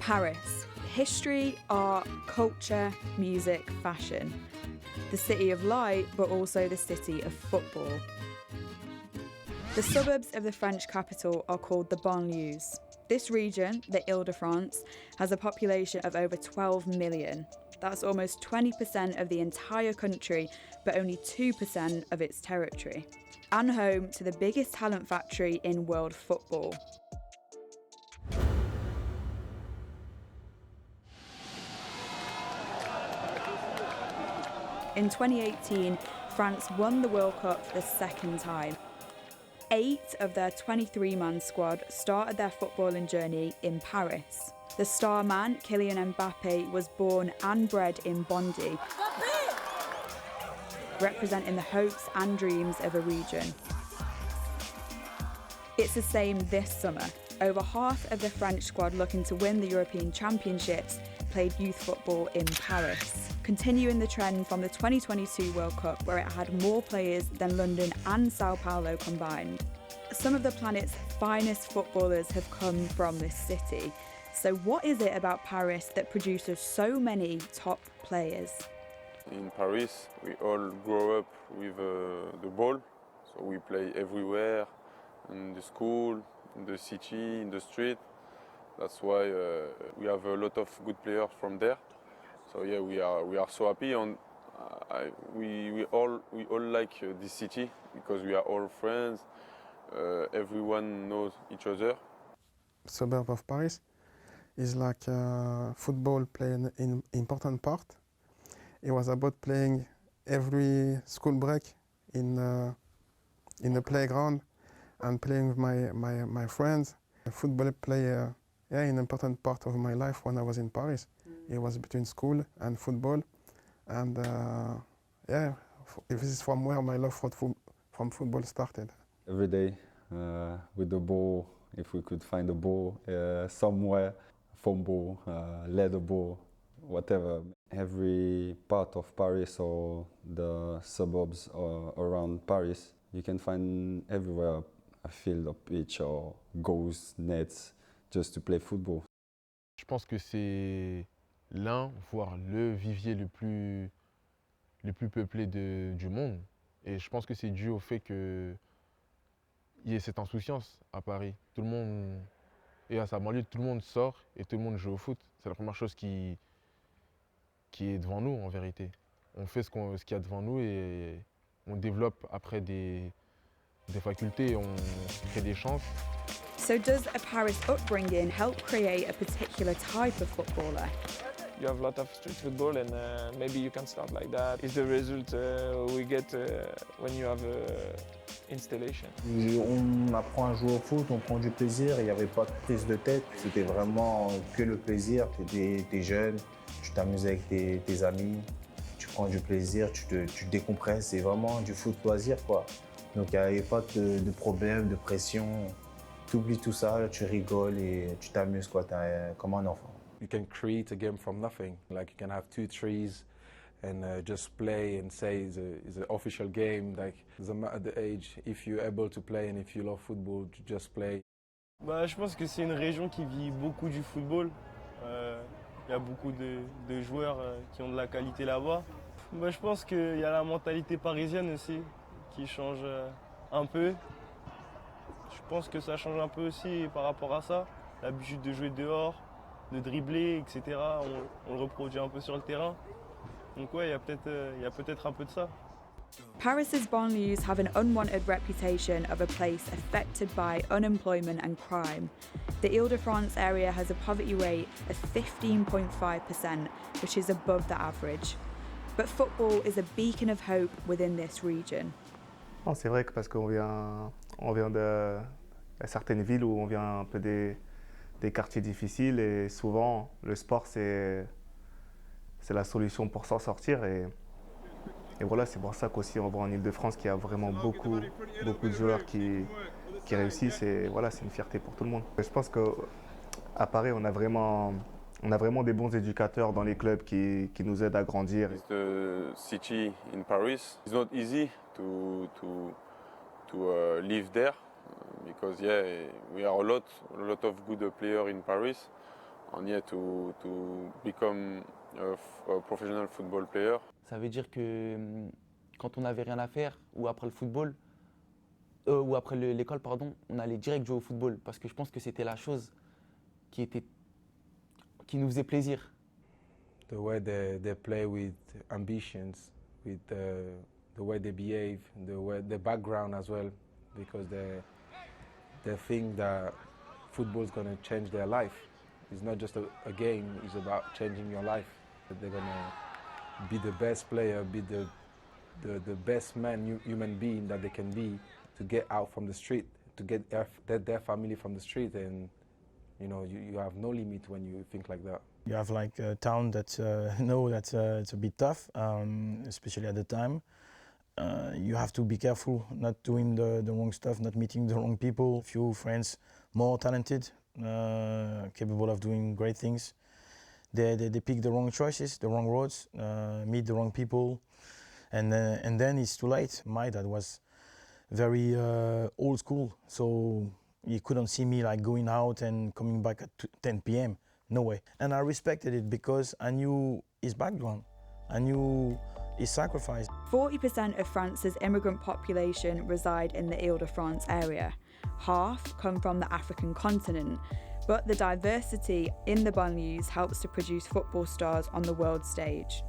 Paris. History, art, culture, music, fashion. The city of light, but also the city of football. The suburbs of the French capital are called the banlieues. This region, the Ile-de-France, has a population of over 12 million. That's almost 20% of the entire country, but only 2% of its territory. And home to the biggest talent factory in world football. In 2018, France won the World Cup for the second time. 8 of their 23-man squad started their footballing journey in Paris. The star man, Kylian Mbappe, was born and bred in Bondy, representing the hopes and dreams of a region. It's the same this summer. Over half of the French squad looking to win the European Championships played youth football in Paris, continuing the trend from the 2022 World Cup, where it had more players than London and Sao Paulo combined. Some of the planet's finest footballers have come from this city. So what is it about Paris that produces so many top players? In Paris, we all grow up with the ball, so we play everywhere, in the school, in the city, in the street. That's why we have a lot of good players from there. So yeah, we are so happy, and we all like this city because we are all friends. Everyone knows each other. Suburb of Paris is like football playing an important part. It was about playing every school break in the playground and playing with my friends. Football play an important part of my life when I was in Paris. It was between school and football, and this is from where my love from football started. Every day with the ball, if we could find a ball somewhere, foam ball, leather ball, whatever. Every part of Paris or the suburbs around Paris, you can find everywhere a field, a pitch or goals, nets, just to play football. Je pense que c'est l'un, voire le vivier le plus peuplé du monde. Et je pense que c'est dû au fait qu'il y ait cette insouciance à Paris. Tout le monde est à sa banlieue, tout le monde sort et tout le monde joue au foot. C'est la première chose qui est devant nous en vérité. On fait ce qu'il y a devant nous et on développe après des facultés, on crée des chances. So does a Paris upbringing help create a particular type of footballer? You have a lot of street football and maybe you can start like that. It's the result we get when you have installation. On apprend à jouer au foot, on prend du plaisir, il n'y avait pas de prise de tête. C'était vraiment que le plaisir. T'es jeune, tu t'amuses avec tes amis, tu prends du plaisir, tu décompresses. C'est vraiment du foot loisir, quoi. Donc il n'y avait pas de problème, de pression. Tu oublies tout ça, tu rigoles et tu t'amuses, quoi, comme un enfant. You can create a game from nothing. Like you can have 2 trees and just play and say it's an official game. Like it doesn't matter the age. If you're able to play and if you love football, just play. Je pense que c'est une région qui vit beaucoup du football. Il y a beaucoup de joueurs qui ont de la qualité là-bas. Je pense qu'il y a la mentalité parisienne aussi qui change un peu. Je pense que ça change un peu aussi par rapport à ça. L'habitude de jouer dehors, de dribbler, etc. On le reproduit un peu sur le terrain. Donc ouais, il y a peut-être un peu de ça. Paris's banlieues have an unwanted reputation of a place affected by unemployment and crime. The Ile-de-France area has a poverty rate of 15.5%, which is above the average. But football is a beacon of hope within this region. C'est vrai que parce qu'on vient de certaines villes où on vient un peu des quartiers difficiles et souvent le sport c'est la solution pour s'en sortir et voilà, c'est pour ça qu'aussi on voit en Ile-de-France qu'il y a vraiment beaucoup de joueurs qui réussissent et voilà, c'est une fierté pour tout le monde. Je pense qu'à Paris on a vraiment des bons éducateurs dans les clubs qui nous aident à grandir. The city in Paris, it's not easy to live there because we are a lot of good players in Paris, and yeah, to become a professional football player. Ça veut dire que quand on n'avait rien à faire, ou après le football, ou après l'école, pardon, on allait direct jouer au football. Parce que je pense que c'était la chose qui nous faisait plaisir. The way they play with ambitions, with the way they behave, the background as well, because they think that football is going to change their life. It's not just a game, it's about changing your life. They're going to be the best player, be the best human being that they can be, to get out from the street, to get their family from the street, and you have no limit when you think like that. You have like a town that know that it's a bit tough, especially at the time. You have to be careful not doing the wrong stuff, not meeting the wrong people. Few friends more talented, capable of doing great things. They pick the wrong choices, the wrong roads, meet the wrong people, and then it's too late. My dad was very old school, so he couldn't see me like going out and coming back at 10 p.m. No way. And I respected it because I knew his background. I knew his sacrifice. 40% of France's immigrant population reside in the Ile-de-France area. Half come from the African continent, but the diversity in the banlieues helps to produce football stars on the world stage.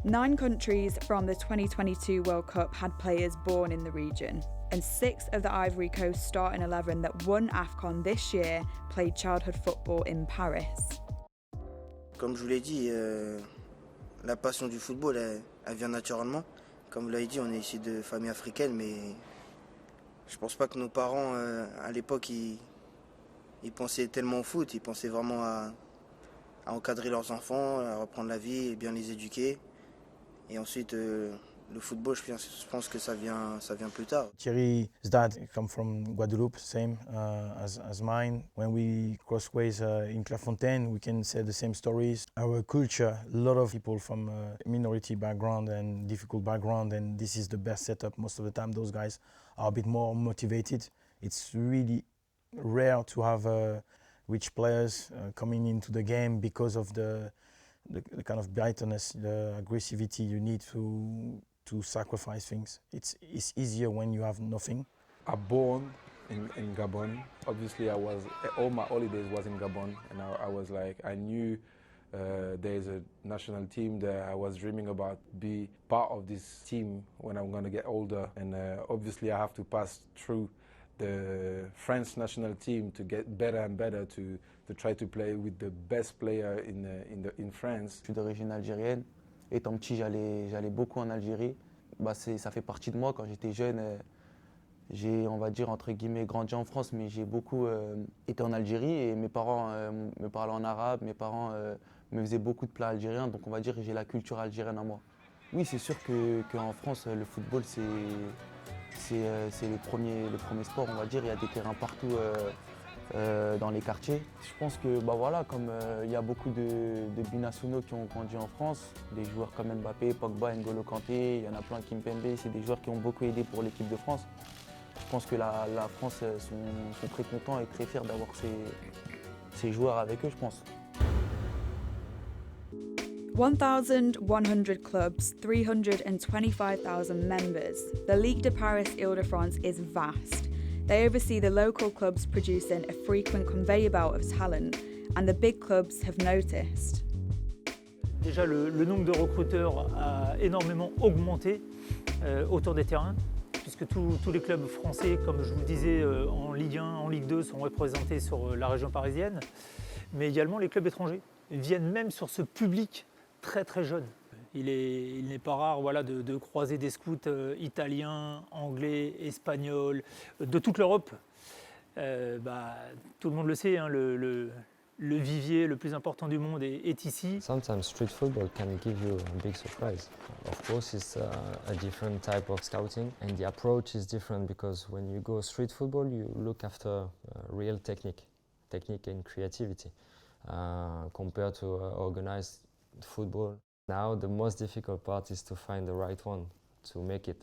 9 countries from the 2022 World Cup had players born in the region, and 6 of the Ivory Coast starting 11 that won AFCON this year played childhood football in Paris. Comme je vous l'ai dit, la passion du football, elle vient naturellement. Comme vous l'avez dit, on est issus de familles africaines, mais je pense pas que nos parents, à l'époque, ils pensaient tellement au foot, ils pensaient vraiment à encadrer leurs enfants, à reprendre la vie et bien les éduquer. Et ensuite, le football, je pense que ça vient plus tard. Thierry's dad come from Guadeloupe, same as mine. When we cross ways in Clairefontaine, we can say the same stories. Our culture, a lot of people from minority background and difficult background, and this is the best setup. Most of the time, those guys are a bit more motivated. It's really rare to have rich players coming into the game because of the kind of bitterness, the aggressivity you need to sacrifice things. It's easier when you have nothing. I born in Gabon. Obviously, all my holidays was in Gabon, and I was like, I knew there's a national team that I was dreaming about be part of this team when I'm gonna get older. And obviously, I have to pass through the French national team to get better and better to try to play with the best player in France. Je suis d'origine algérienne. Étant petit, j'allais beaucoup en Algérie. Ça fait partie de moi. Quand j'étais jeune, j'ai, on va dire, entre guillemets, grandi en France, mais j'ai beaucoup été en Algérie et mes parents me parlaient en arabe, mes parents me faisaient beaucoup de plats algériens, donc on va dire que j'ai la culture algérienne en moi. Oui, c'est sûr qu'en France, le football, c'est le premier sport, on va dire. Il y a des terrains partout dans les quartiers. Je pense que comme il y a beaucoup de binationaux qui ont grandi en France, des joueurs comme Mbappé, Pogba, N'Golo Kanté, il y en a plein, Kimpembe, c'est des joueurs qui ont beaucoup aidé pour l'équipe de France. Je pense que la France sont très contents et très fiers d'avoir ces joueurs avec eux, je pense. 1,100 clubs, 325,000 members. The Ligue de Paris Ile-de-France is vast. They oversee the local clubs producing a frequent conveyor belt of talent, and the big clubs have noticed. Déjà, le nombre de recruteurs a énormément augmenté autour des terrains, puisque tous les clubs français, comme je vous le disais, en Ligue 1, en Ligue 2, sont représentés sur la région parisienne, mais également les clubs étrangers viennent même sur ce public très très jeune. Il n'est pas rare de croiser des scouts italiens, anglais, espagnols, de toute l'Europe. Tout le monde le sait, hein, le vivier le plus important du monde est ici. Sometimes street football can give you a big surprise. Of course, it's a different type of scouting, and the approach is different because when you go street football, you look after real technique and creativity compared to organized football. Now the most difficult part is to find the right one to make it.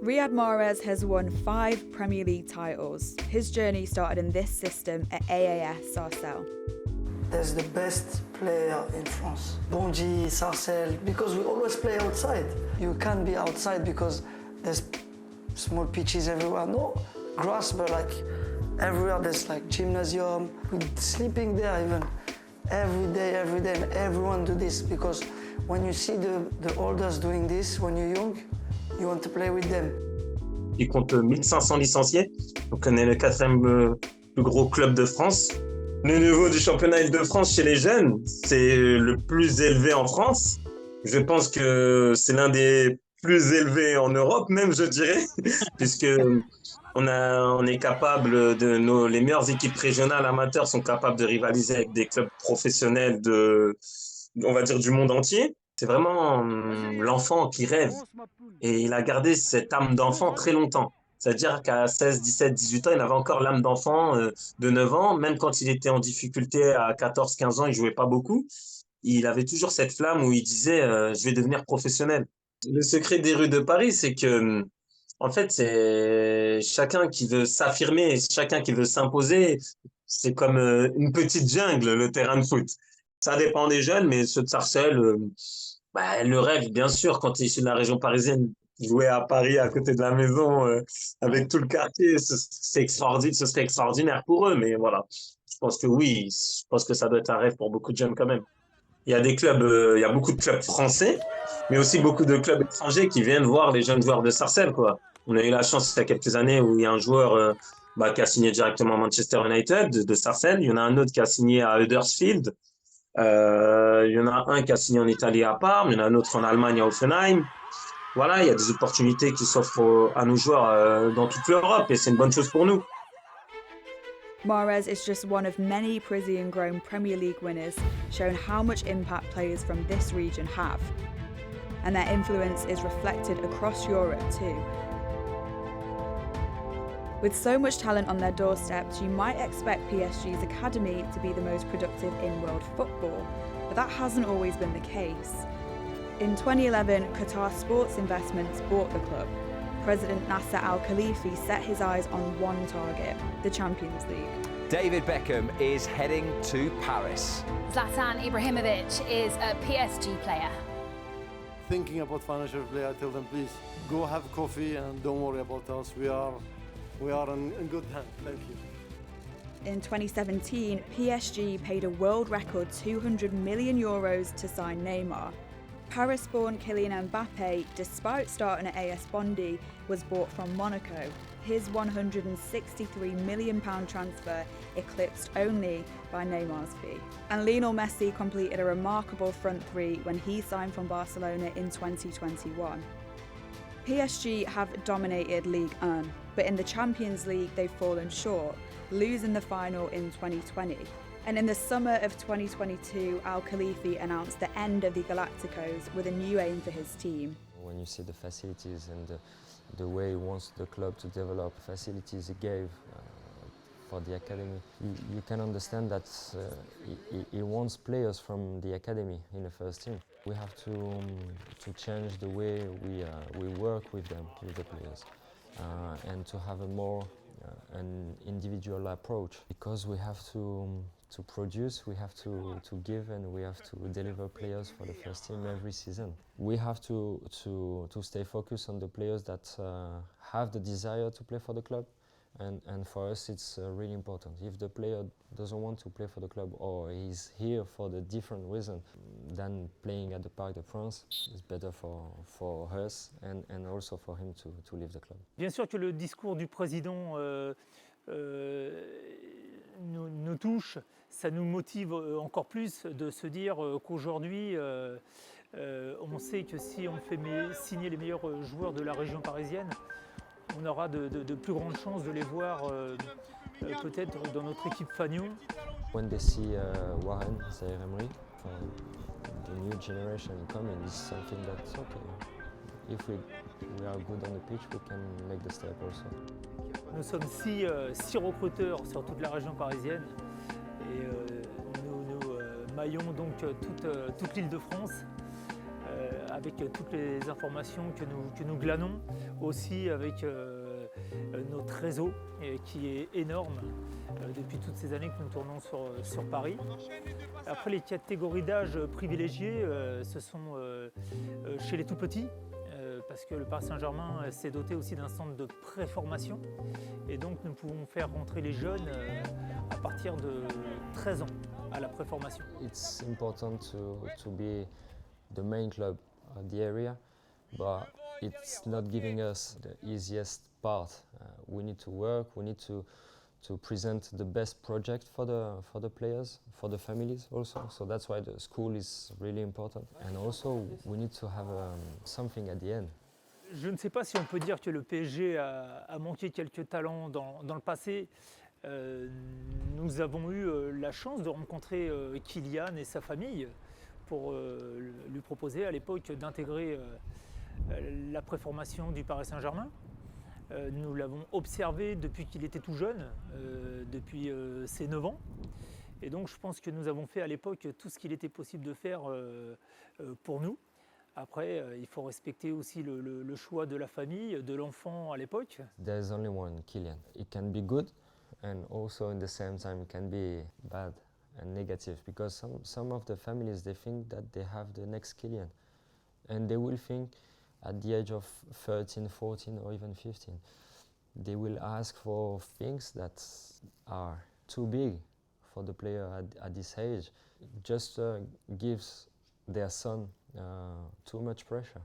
Riyad Mahrez has won 5 Premier League titles. His journey started in this system at AAS Sarcelles. there's the best player in France. Bonji, Sarcelles, because we always play outside. You can't be outside because there's small pitches everywhere. No, grass, but like everywhere there's like gymnasium. We're sleeping there even every day, and everyone do this because when you see the elders doing this, when you're young, you want to play with them. Il compte 1500 licenciés, donc on est le 4e plus gros club de France. Le niveau du championnat Île-de-France chez les jeunes, c'est le plus élevé en France. Je pense que c'est l'un des plus élevés en Europe, même je dirais, puisque on est capable les meilleures équipes régionales amateurs sont capables de rivaliser avec des clubs professionnels on va dire du monde entier. C'est vraiment l'enfant qui rêve et il a gardé cette âme d'enfant très longtemps. C'est-à-dire qu'à 16, 17, 18 ans, il avait encore l'âme d'enfant de 9 ans. Même quand il était en difficulté à 14, 15 ans, il jouait pas beaucoup. Il avait toujours cette flamme où il disait je vais devenir professionnel. Le secret des rues de Paris, c'est que en fait, c'est chacun qui veut s'affirmer, chacun qui veut s'imposer. C'est comme une petite jungle, le terrain de foot. Ça dépend des jeunes, mais ceux de Sarcelles, le rêve, bien sûr, quand tu es issu de la région parisienne, jouer à Paris à côté de la maison avec tout le quartier, c'est extraordinaire, ce serait extraordinaire pour eux. Mais voilà, je pense que oui, je pense que ça doit être un rêve pour beaucoup de jeunes quand même. Il y a des clubs, il y a beaucoup de clubs français, mais aussi beaucoup de clubs étrangers qui viennent voir les jeunes joueurs de Sarcelles, quoi. On a eu la chance il y a quelques années où il y a un joueur qui a signé directement à Manchester United de Sarcelles. Il y en a un autre qui a signé à Huddersfield. Il y en a un qui a signé en Italie à Parme. Il y en a un autre en Allemagne à Offenheim. Voilà, il y a des opportunités qui s'offrent à nos joueurs dans toute l'Europe et c'est une bonne chose pour nous. Mahrez is just one of many Parisian-grown Premier League winners, showing how much impact players from this region have. And their influence is reflected across Europe too. With so much talent on their doorsteps, you might expect PSG's academy to be the most productive in world football, but that hasn't always been the case. In 2011, Qatar Sports Investments bought the club. President Nasser Al Khelaifi set his eyes on one target, the Champions League. David Beckham is heading to Paris. Zlatan Ibrahimovic is a PSG player. Thinking about financial play, I tell them, please, go have coffee and don't worry about us. We are in good hands. Thank you. In 2017, PSG paid a world record €200 million to sign Neymar. Paris-born Kylian Mbappe, despite starting at AS Bondy, was bought from Monaco. His £163 million transfer eclipsed only by Neymar's fee. And Lionel Messi completed a remarkable front three when he signed from Barcelona in 2021. PSG have dominated Ligue 1, but in the Champions League they've fallen short, losing the final in 2020. And in the summer of 2022, Al Khelaifi announced the end of the Galacticos with a new aim for his team. When you see the facilities and the way he wants the club to develop, facilities he gave for the academy, you can understand that he wants players from the academy in the first team. We have to change the way we work with them, with the players, and to have a more an individual approach, because we have to produce, we have to give, and we have to deliver players for the first team every season. We have to stay focused on the players that have the desire to play for the club, and for us it's really important. If the player doesn't want to play for the club or he's here for the different reason than playing at the Parc de France, it's better for us and also for him to leave the club. Bien sûr que le discours du président nous touche, ça nous motive encore plus de se dire qu'aujourd'hui, on sait que si on fait signer les meilleurs joueurs de la région parisienne, on aura de plus grandes chances de les voir peut-être dans notre équipe Fagnon. When they see Warren, Zaire-Emery, the new generation coming, is something that's okay. If we are good on the pitch, we can make the step also. Nous sommes six recruteurs sur toute la région parisienne et nous maillons donc toute l'île de France avec toutes les informations que nous glanons, aussi avec notre réseau qui est énorme depuis toutes ces années que nous tournons sur Paris. Après, les catégories d'âge privilégiées, ce sont chez les tout petits, parce que le Paris Saint-Germain s'est doté aussi d'un centre de préformation. Et donc, nous pouvons faire rentrer les jeunes à partir de 13 ans à la préformation. It's important to be the main club of the area, but it's not giving us the easiest part. We need to work, we need to present the best project for the players, for the families also. So that's why the school is really important. And also we need to have something at the end. Je ne sais pas si on peut dire que le PSG a manqué quelques talents dans le passé. Nous avons eu la chance de rencontrer Kylian et sa famille pour lui proposer à l'époque d'intégrer la préformation du Paris Saint-Germain. Nous l'avons observé depuis qu'il était tout jeune, depuis ses 9 ans. Et donc je pense que nous avons fait à l'époque tout ce qu'il était possible de faire pour nous. Après, il faut respecter aussi le choix de la famille, de l'enfant à l'époque. There's only one Kylian. It can be good and also in the same time it can be bad and negative because some of the families they think that they have the next Kylian and they will think at the age of 13, 14 or even 15 they will ask for things that are too big for the player at this age. It just gives their son too much pressure.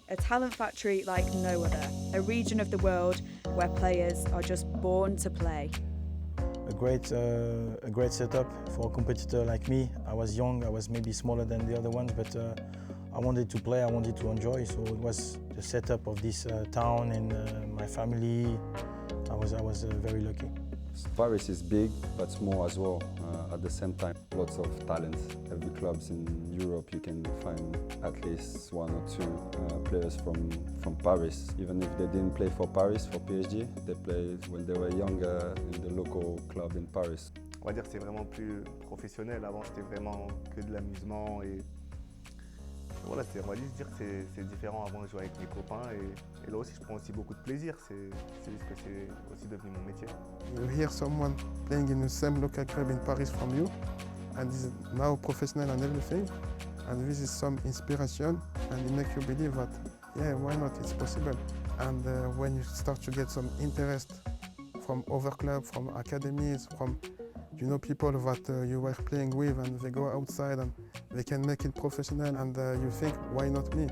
A talent factory like no other, a region of the world where players are just born to play. A great setup for a competitor like me. I was young, I was maybe smaller than the other ones, but I wanted to play, I wanted to enjoy, so it was the setup of this town and my family. I was very lucky. Paris is big, but small as well at the same time. Lots of talent. Every clubs in Europe you can find at least one or two players from Paris. Even if they didn't play for Paris, for PSG, they played when they were younger in the local club in Paris. On va dire que c'est vraiment plus professionnel. Avant c'était vraiment que de l'amusement et voilà, on va juste dire que c'est différent. Avant, je jouais avec mes copains et là aussi, je prends aussi beaucoup de plaisir. C'est juste que c'est aussi devenu mon métier. You hear someone playing in the same local club in Paris from you, and is now professional and everything, and this is some inspiration, and it makes you believe that, yeah, why not? It's possible. And when you start to get some interest from other clubs, from academies, from people that you were playing with and they go outside and they can make it professional and you think, why not me?